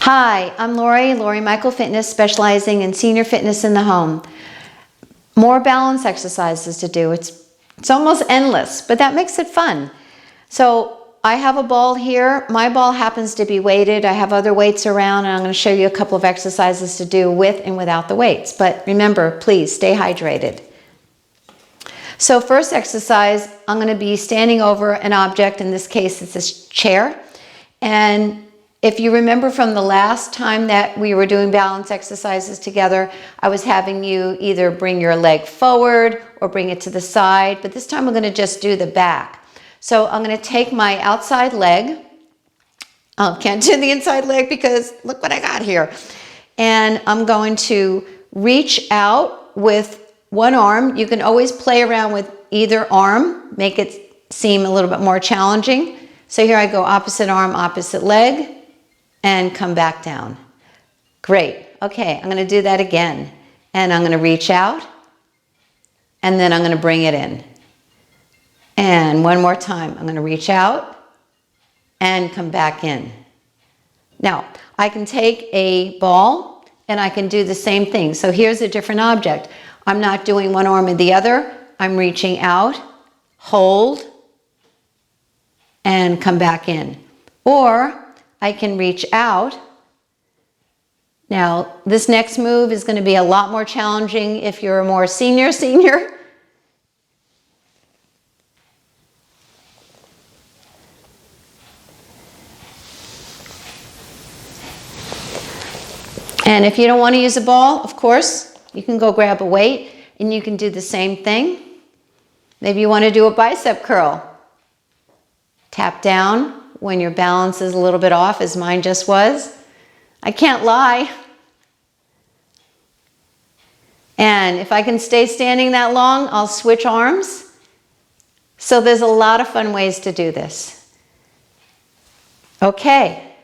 Hi, I'm Lori Michael Fitness, specializing in senior fitness in the home. More balance exercises to do. It's almost endless, but that makes it fun. So I have a ball here. My ball happens to be weighted. I have other weights around, and I'm going to show you a couple of exercises to do with and without the weights. But remember, please stay hydrated. So first exercise, I'm going to be standing over an object. In this case, it's this chair. And if you remember from the last time that we were doing balance exercises together, I was having you either bring your leg forward or bring it to the side, but this time we're going to just do the back. So I'm going to take my outside leg. Can't do the inside leg because look what I got here. And I'm going to reach out with one arm. You can always play around with either arm, make it seem a little bit more challenging. So here I go, opposite arm, opposite leg. And come back down. Great. Okay, I'm going to do that again. And I'm going to reach out. And then I'm going to bring it in. And one more time. I'm going to reach out and come back in. Now, I can take a ball and I can do the same thing. So here's a different object. I'm not doing one arm and the other. I'm reaching out, hold, and come back in. Or I can reach out. Now, this next move is going to be a lot more challenging if you're a more senior. And if you don't want to use a ball, of course, you can go grab a weight and you can do the same thing. Maybe you want to do a bicep curl. Tap down when your balance is a little bit off, as mine just was. I can't lie. And if I can stay standing that long, I'll switch arms. So there's a lot of fun ways to do this. Okay.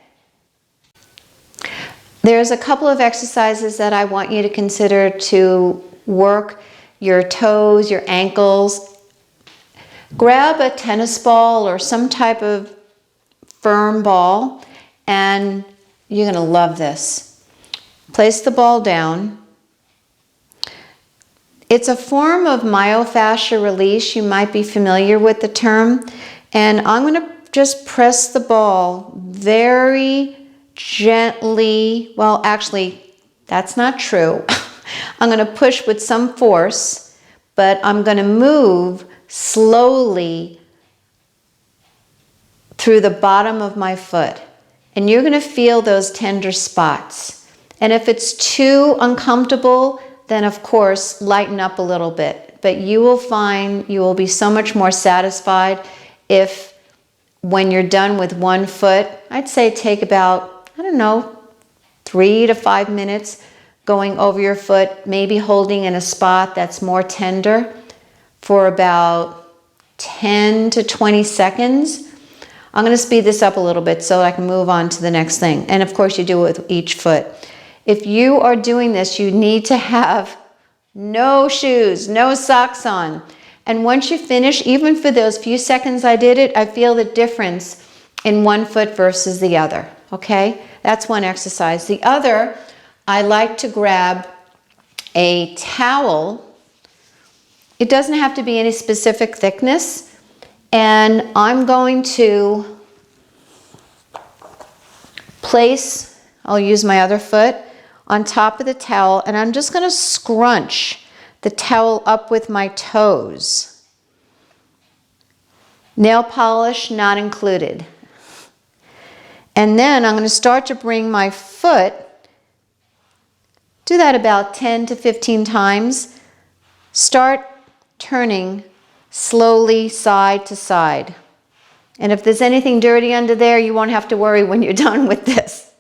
There's a couple of exercises that I want you to consider to work your toes, your ankles. Grab a tennis ball or some type of firm ball, and you're going to love this. Place the ball down. It's a form of myofascial release. You might be familiar with the term. And I'm going to just press the ball very gently. Well, actually, that's not true. I'm going to push with some force, but I'm going to move slowly through the bottom of my foot. And you're going to feel those tender spots. And if it's too uncomfortable, then of course, lighten up a little bit. But you will find you will be so much more satisfied if, when you're done with one foot, I'd say take about, 3 to 5 minutes going over your foot, maybe holding in a spot that's more tender for about 10 to 20 seconds. I'm going to speed this up a little bit so I can move on to the next thing. And of course, you do it with each foot. If you are doing this, you need to have no shoes, no socks on. And once you finish, even for those few seconds I did it, I feel the difference in one foot versus the other. Okay? That's one exercise. The other, I like to grab a towel. It doesn't have to be any specific thickness. And I'm going to place, I'll use my other foot, on top of the towel, and I'm just going to scrunch the towel up with my toes. Nail polish not included. And then I'm going to start to bring my foot, do that about 10 to 15 times. Start turning slowly side to side. And if there's anything dirty under there, you won't have to worry when you're done with this.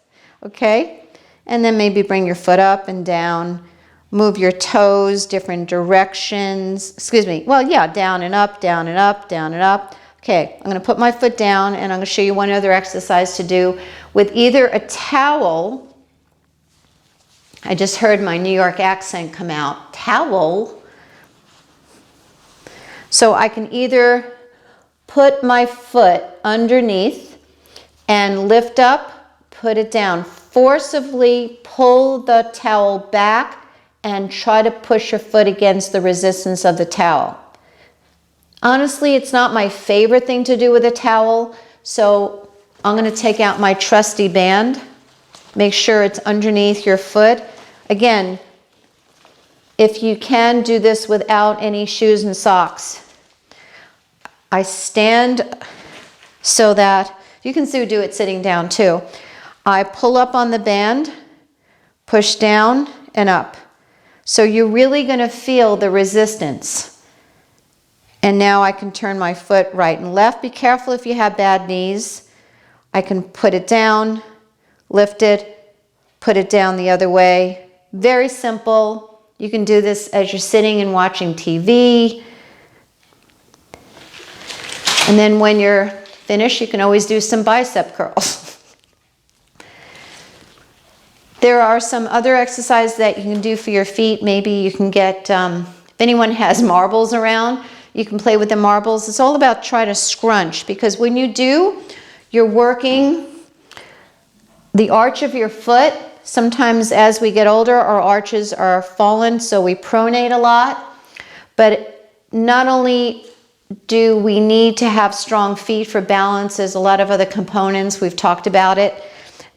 Okay? And then maybe bring your foot up and down. Move your toes different directions. Down and up, down and up, down and up. Okay, I'm going to put my foot down and I'm going to show you one other exercise to do with either a towel. I just heard my New York accent come out. Towel. So I can either put my foot underneath and lift up, put it down forcibly pull the towel back and try to push your foot against the resistance of the towel. Honestly, it's not my favorite thing to do with a towel, so I'm going to take out my trusty band. Make sure it's underneath your foot. Again, if you can, do this without any shoes and socks. I stand so that, you can do it sitting down too. I pull up on the band, push down and up. So you're really going to feel the resistance. And now I can turn my foot right and left. Be careful if you have bad knees. I can put it down, lift it, put it down the other way. Very simple. You can do this as you're sitting and watching TV. And then when you're finished, you can always do some bicep curls. There are some other exercises that you can do for your feet. Maybe you can get, if anyone has marbles around, you can play with the marbles. It's all about trying to scrunch, because when you do, you're working the arch of your foot. Sometimes as we get older, our arches are fallen, so we pronate a lot. But not only do we need to have strong feet for balance, there's a lot of other components, we've talked about it,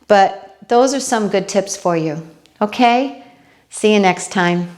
but those are some good tips for you. Okay? See you next time.